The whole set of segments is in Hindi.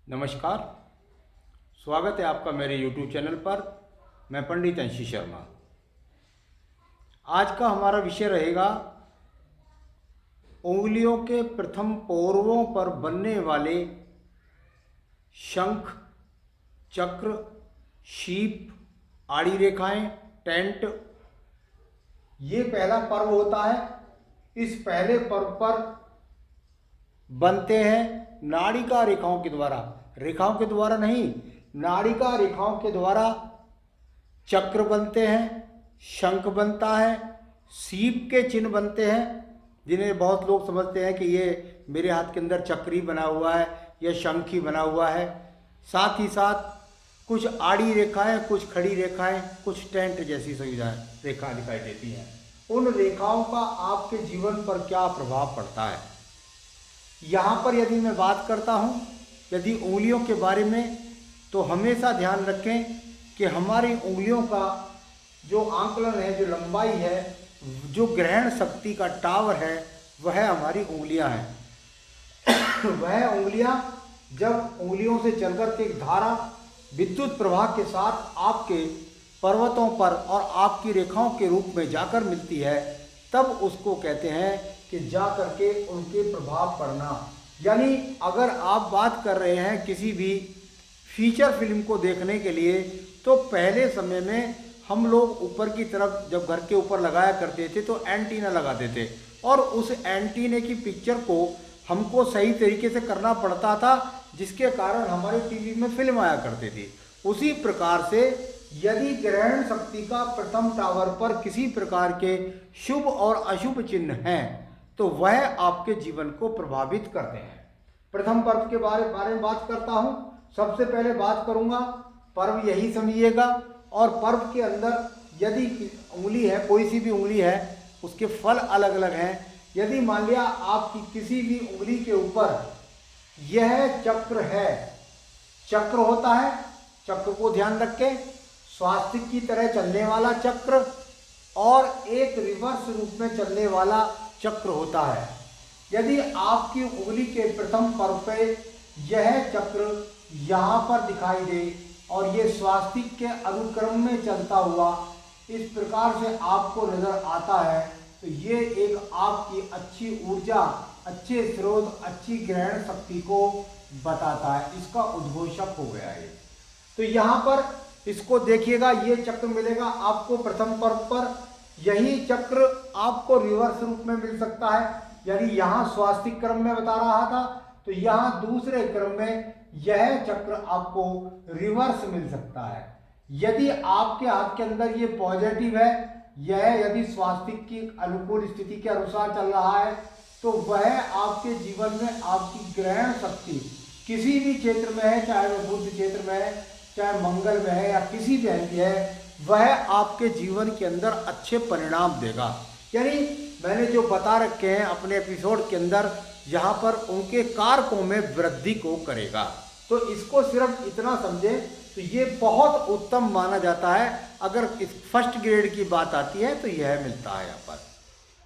नमस्कार। स्वागत है आपका मेरे YouTube चैनल पर। मैं पंडित अंशी शर्मा। आज का हमारा विषय रहेगा उंगलियों के प्रथम पौरवों पर बनने वाले शंख, चक्र, शीप, आड़ी रेखाएं, टेंट। ये पहला पर्व होता है। इस पहले पर्व पर बनते हैं नाड़िका रेखाओं के द्वारा नहीं, नाड़िका रेखाओं के द्वारा चक्र बनते हैं, शंख बनता है, सीप के चिन्ह बनते हैं, जिन्हें बहुत लोग समझते हैं कि ये मेरे हाथ के अंदर चक्र ही बना हुआ है या शंख ही बना हुआ है। साथ ही साथ कुछ आड़ी रेखाएं, कुछ खड़ी रेखाएं, कुछ टेंट जैसी सुविधाएं रेखा दिखाई देती हैं। उन रेखाओं का आपके जीवन पर क्या प्रभाव पड़ता है, यहाँ पर यदि मैं बात करता हूँ यदि उंगलियों के बारे में, तो हमेशा ध्यान रखें कि हमारी उंगलियों का जो आंकलन है, जो लंबाई है, जो ग्रहण शक्ति का टावर है, वह हमारी उंगलियां हैं। वह उंगलियां जब उंगलियों से चलकर के एक धारा विद्युत प्रवाह के साथ आपके पर्वतों पर और आपकी रेखाओं के रूप में जाकर मिलती है, तब उसको कहते हैं कि जा करके उनके प्रभाव पड़ना। यानी अगर आप बात कर रहे हैं किसी भी फीचर फिल्म को देखने के लिए, तो पहले समय में हम लोग ऊपर की तरफ जब घर के ऊपर लगाया करते थे तो एंटीना लगाते थे, और उस एंटीने की पिक्चर को हमको सही तरीके से करना पड़ता था, जिसके कारण हमारे टीवी में फिल्म आया करती थी। उसी प्रकार से यदि ग्रहण शक्ति का प्रथम टावर पर किसी प्रकार के शुभ और अशुभ चिन्ह हैं, तो वह आपके जीवन को प्रभावित करते हैं। प्रथम पर्व के बारे में बात करता हूं। सबसे पहले बात करूंगा, पर्व यही समझिएगा। और पर्व के अंदर यदि उंगली है, कोई सी भी उंगली है, उसके फल अलग अलग हैं। यदि मान लिया आपकी किसी भी उंगली के ऊपर यह चक्र है, चक्र होता है, चक्र को ध्यान रखें, स्वास्तिक की तरह चलने वाला चक्र और एक रिवर्स रूप में चलने वाला चक्र होता है। यदि आपकी उंगली के प्रथम पर्व पे यह चक्र यहाँ पर दिखाई दे और ये स्वास्तिक के अनुक्रम में चलता हुआ इस प्रकार से आपको नजर आता है, तो ये एक आपकी अच्छी ऊर्जा, अच्छे स्रोत, अच्छी ग्रहण शक्ति को बताता है। इसका उद्घोषक हो गया ये। तो यहाँ पर इसको देखिएगा, ये चक्र मिलेगा आपको प्रथम पर्व पर। यही चक्र आपको रिवर्स रूप में मिल सकता है। यानी यहाँ स्वास्तिक क्रम में बता रहा था, तो यहाँ दूसरे क्रम में यह चक्र आपको रिवर्स मिल सकता है। यदि आपके हाथ के अंदर ये पॉजिटिव है, यह यदि स्वास्तिक की अनुकूल स्थिति के अनुसार चल रहा है, तो वह आपके जीवन में आपकी ग्रहण शक्ति किसी भी क्षेत्र में है, चाहे वह बुद्ध क्षेत्र में है, चाहे मंगल में है, या किसी भी है, वह आपके जीवन के अंदर अच्छे परिणाम देगा। यानी मैंने जो बता रखे हैं अपने एपिसोड के अंदर, यहाँ पर उनके कारकों में वृद्धि को करेगा। तो इसको सिर्फ इतना समझें तो ये बहुत उत्तम माना जाता है। अगर इस फर्स्ट ग्रेड की बात आती है तो यह मिलता है यहाँ पर।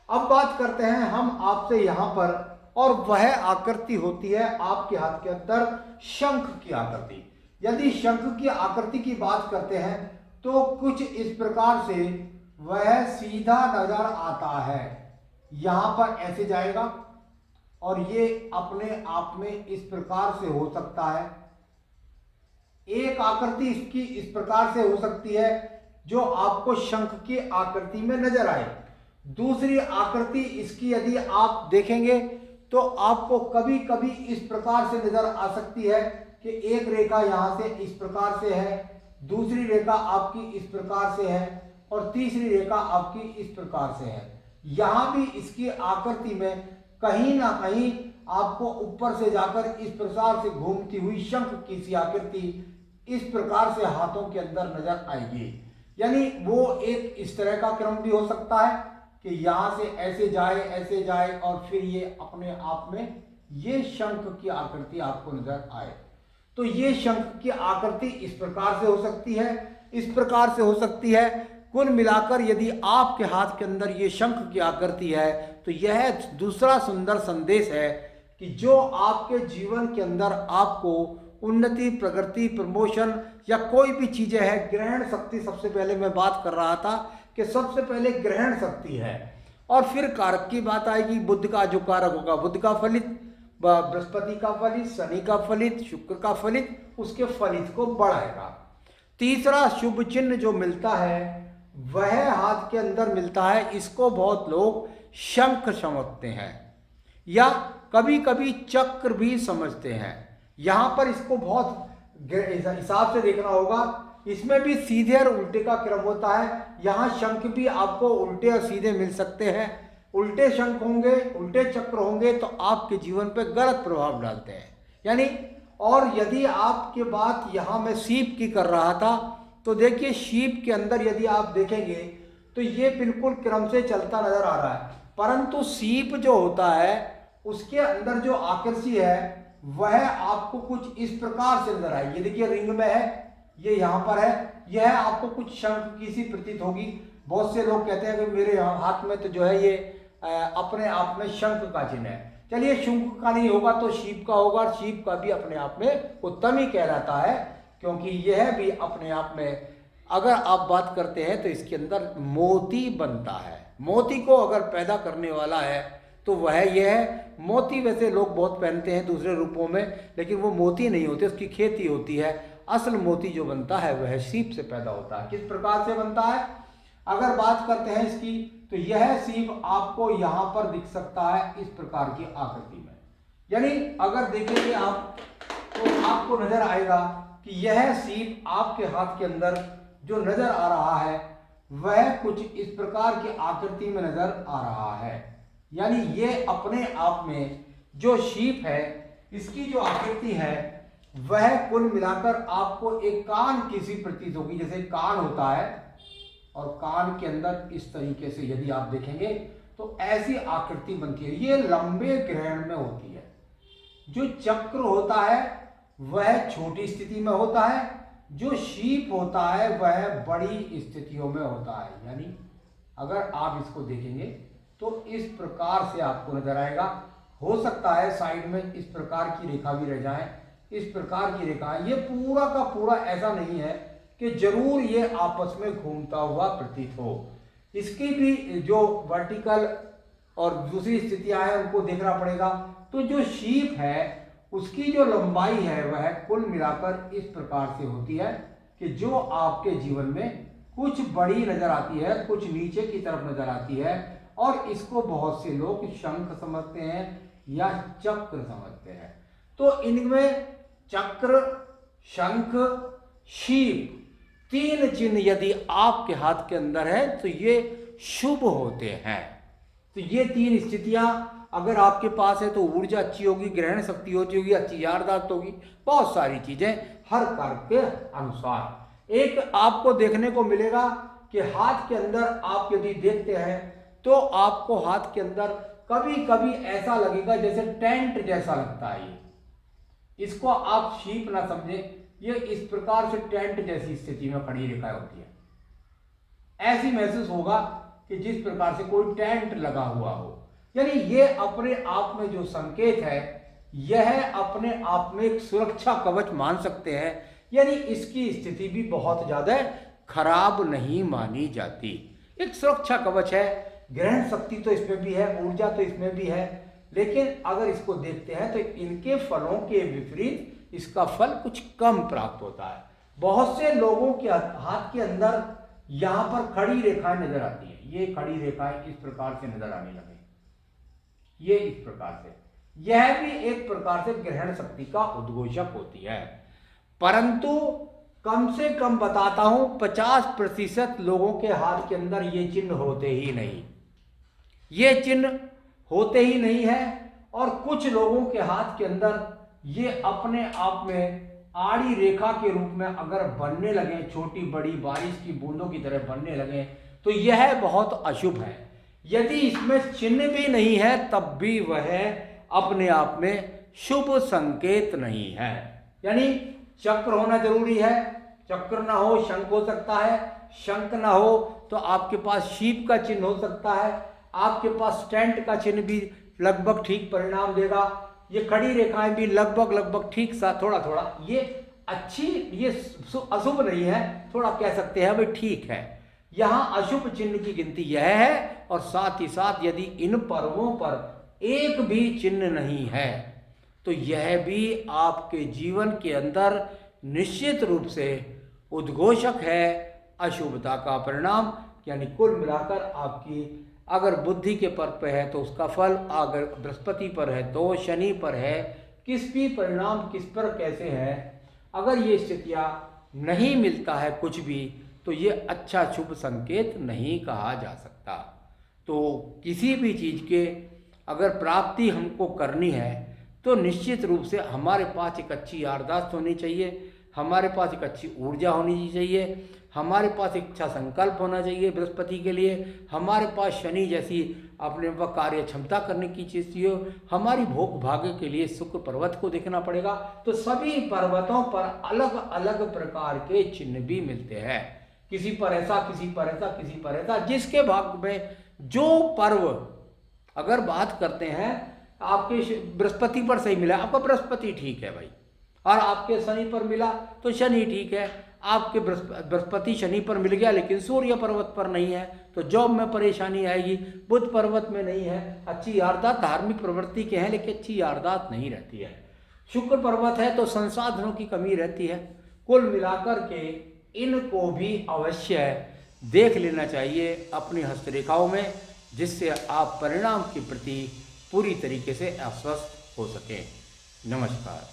अब बात करते हैं हम आपसे यहाँ पर, और वह आकृति होती है आपके हाथ के अंदर शंख की आकृति। यदि शंख की आकृति की बात करते हैं तो कुछ इस प्रकार से वह सीधा नजर आता है। यहाँ पर ऐसे जाएगा और ये अपने आप में इस प्रकार से हो सकता है। एक आकृति इसकी इस प्रकार से हो सकती है जो आपको शंख की आकृति में नजर आए। दूसरी आकृति इसकी यदि आप देखेंगे तो आपको कभी कभी इस प्रकार से नजर आ सकती है कि एक रेखा यहाँ से इस प्रकार से है, दूसरी रेखा आपकी इस प्रकार से है, और तीसरी रेखा आपकी इस प्रकार से है। यहाँ भी इसकी आकृति में कहीं ना कहीं आपको ऊपर से जाकर इस प्रकार से घूमती हुई शंख की सी आकृति इस प्रकार से हाथों के अंदर नजर आएगी। यानी वो एक इस तरह का क्रम भी हो सकता है कि यहाँ से ऐसे जाए और फिर ये अपने आप में ये शंख की आकृति आपको नजर आए। तो ये शंख की आकृति इस प्रकार से हो सकती है, इस प्रकार से हो सकती है। कुल मिलाकर यदि आपके हाथ के अंदर ये शंख की आकृति है, तो यह दूसरा सुंदर संदेश है कि जो आपके जीवन के अंदर आपको उन्नति, प्रगति, प्रमोशन या कोई भी चीज़ें हैं। ग्रहण शक्ति सबसे पहले मैं बात कर रहा था कि सबसे पहले ग्रहण शक्ति है, और फिर कारक की बात आएगी। बुध का जो कारक होगा, बुध का फलित, बृहस्पति का फलित, शनि का फलित, शुक्र का फलित, उसके फलित को बढ़ाएगा। तीसरा शुभ चिन्ह जो मिलता है वह हाथ के अंदर मिलता है। इसको बहुत लोग शंख समझते हैं या कभी कभी चक्र भी समझते हैं। यहाँ पर इसको बहुत हिसाब से देखना होगा। इसमें भी सीधे और उल्टे का क्रम होता है। यहाँ शंख भी आपको उल्टे और सीधे मिल सकते हैं। उल्टे शंख होंगे, उल्टे चक्र होंगे तो आपके जीवन पर गलत प्रभाव डालते हैं। यानी, और यदि आपके बात यहाँ मैं सीप की कर रहा था, तो देखिए सीप के अंदर यदि आप देखेंगे तो ये बिल्कुल क्रम से चलता नजर आ रहा है, परंतु सीप जो होता है उसके अंदर जो आकृति है वह आपको कुछ इस प्रकार से नजर आएगी। ये देखिए रिंग में है, ये यहाँ पर है, यह आपको कुछ शंख की सी प्रतीत होगी। बहुत से लोग कहते हैं कि मेरे हाथ में तो जो है ये अपने आप में शंख का चिन्ह है। चलिए, शंख का नहीं होगा तो शीप का होगा। शीप का भी अपने आप में उत्तम ही कहलाता है, क्योंकि यह भी अपने आप में, अगर आप बात करते हैं तो इसके अंदर मोती बनता है। मोती को अगर पैदा करने वाला है तो वह यह है। मोती वैसे लोग बहुत पहनते हैं दूसरे रूपों में, लेकिन वो मोती नहीं होते, उसकी खेती होती है। असल मोती जो बनता है वह सीप से पैदा होता है। किस प्रकार से बनता है, अगर बात करते हैं इसकी, तो यह सीप आपको यहाँ पर दिख सकता है इस प्रकार की आकृति में। यानी अगर देखेंगे आप तो आपको नजर आएगा कि यह सीप आपके हाथ के अंदर जो नजर आ रहा है वह कुछ इस प्रकार की आकृति में नजर आ रहा है। यानी ये अपने आप में जो शीप है, इसकी जो आकृति है वह कुल मिलाकर आपको एक कान की सी प्रतीत होगी। जैसे कान होता है और कान के अंदर इस तरीके से यदि आप देखेंगे तो ऐसी आकृति बनती है। ये लंबे ग्रहण में होती है। जो चक्र होता है वह छोटी स्थिति में होता है, जो शीप होता है वह बड़ी स्थितियों में होता है। यानी अगर आप इसको देखेंगे तो इस प्रकार से आपको नजर आएगा। हो सकता है साइड में इस प्रकार की रेखा भी रह जाए, इस प्रकार की रेखा। ये पूरा का पूरा ऐसा नहीं है कि जरूर ये आपस में घूमता हुआ प्रतीत हो। इसकी भी जो वर्टिकल और दूसरी स्थितियां हैं उनको देखना पड़ेगा। तो जो शीप है उसकी जो लंबाई है वह कुल मिलाकर इस प्रकार से होती है कि जो आपके जीवन में कुछ बड़ी नजर आती है, कुछ नीचे की तरफ नजर आती है, और इसको बहुत से लोग शंख समझते हैं या चक्र समझते हैं। तो इनमें चक्र, शंख, शीप, तीन चिन्ह यदि आपके हाथ के अंदर है तो ये शुभ होते हैं। तो ये तीन स्थितियां अगर आपके पास है तो ऊर्जा अच्छी होगी, ग्रहण शक्ति होती होगी, अच्छी याददाश्त होगी, बहुत सारी चीजें हर कारक के अनुसार। एक आपको देखने को मिलेगा कि हाथ के अंदर आप यदि देखते हैं तो आपको हाथ के अंदर कभी कभी ऐसा लगेगा जैसे टेंट जैसा लगता है। इसको आप शीप ना समझे, ये इस प्रकार से टेंट जैसी स्थिति में खड़ी रेखाएं होती है। ऐसी महसूस होगा कि जिस प्रकार से कोई टेंट लगा हुआ हो। यानी ये अपने आप में जो संकेत है यह अपने आप में एक सुरक्षा कवच मान सकते हैं। यानी इसकी स्थिति भी बहुत ज्यादा खराब नहीं मानी जाती, एक सुरक्षा कवच है। ग्रहण शक्ति तो इसमें भी है, ऊर्जा तो इसमें भी है, लेकिन अगर इसको देखते हैं तो इनके फलों के विपरीत इसका फल कुछ कम प्राप्त होता है। बहुत से लोगों के हाथ के अंदर यहाँ पर खड़ी रेखाएं नजर आती है। ये खड़ी रेखाएं इस प्रकार से नजर आने लगे, ये इस प्रकार से, यह भी एक प्रकार से ग्रहण शक्ति का उद्घोषक होती है। परंतु कम से कम बताता हूं 50% लोगों के हाथ के अंदर ये चिन्ह होते ही नहीं, ये चिन्ह होते ही नहीं है। और कुछ लोगों के हाथ के अंदर ये अपने आप में आड़ी रेखा के रूप में अगर बनने लगे, छोटी बड़ी बारिश की बूंदों की तरह बनने लगे, तो यह बहुत अशुभ है। यदि इसमें चिन्ह भी नहीं है तब भी वह अपने आप में शुभ संकेत नहीं है। यानी चक्र होना जरूरी है, चक्र ना हो शंख हो सकता है, शंख ना हो तो आपके पास शीप का चिन्ह हो सकता है, आपके पास टेंट का चिन्ह भी लगभग ठीक परिणाम देगा। ये खड़ी रेखाएं भी लगभग लगभग ठीक सा थोड़ा थोड़ा ये अच्छी, ये अशुभ नहीं है, थोड़ा कह सकते हैं भाई ठीक है। यहाँ अशुभ चिन्ह की गिनती यह है, और साथ ही साथ यदि इन पर्वों पर एक भी चिन्ह नहीं है तो यह भी आपके जीवन के अंदर निश्चित रूप से उद्घोषक है अशुभता का परिणाम। यानी कुल मिलाकर आपकी अगर बुद्धि के पर्व पे है तो उसका फल, अगर बृहस्पति पर है तो, शनि पर है, किस भी परिणाम किस पर कैसे है, अगर ये स्थितियाँ नहीं मिलता है कुछ भी, तो ये अच्छा शुभ संकेत नहीं कहा जा सकता। तो किसी भी चीज़ के अगर प्राप्ति हमको करनी है तो निश्चित रूप से हमारे पास एक अच्छी याददाश्त होनी चाहिए, हमारे पास एक अच्छी ऊर्जा होनी चाहिए, हमारे पास एक अच्छा संकल्प होना चाहिए बृहस्पति के लिए, हमारे पास शनि जैसी अपने वह कार्य क्षमता करने की चीज़ चाहिए, हमारी भोग भाग्य के लिए शुक्र पर्वत को देखना पड़ेगा। तो सभी पर्वतों पर अलग अलग प्रकार के चिन्ह भी मिलते हैं, किसी पर ऐसा, किसी पर ऐसा, किसी पर ऐसा, जिसके भाग में जो पर्व अगर बात करते हैं आपके बृहस्पति पर सही मिला, आपका बृहस्पति ठीक है भाई, और आपके शनि पर मिला तो शनि ठीक है, आपके बृहस्पति शनि पर मिल गया लेकिन सूर्य पर्वत पर नहीं है तो जॉब में परेशानी आएगी, बुध पर्वत में नहीं है, अच्छी याददाश्त धार्मिक प्रवृत्ति के हैं लेकिन अच्छी याददाश्त नहीं रहती है, शुक्र पर्वत है तो संसाधनों की कमी रहती है। कुल मिलाकर के इनको भी अवश्य देख लेना चाहिए अपनी हस्तरेखाओं में, जिससे आप परिणाम के प्रति पूरी तरीके से आश्वस्त हो सकें। नमस्कार।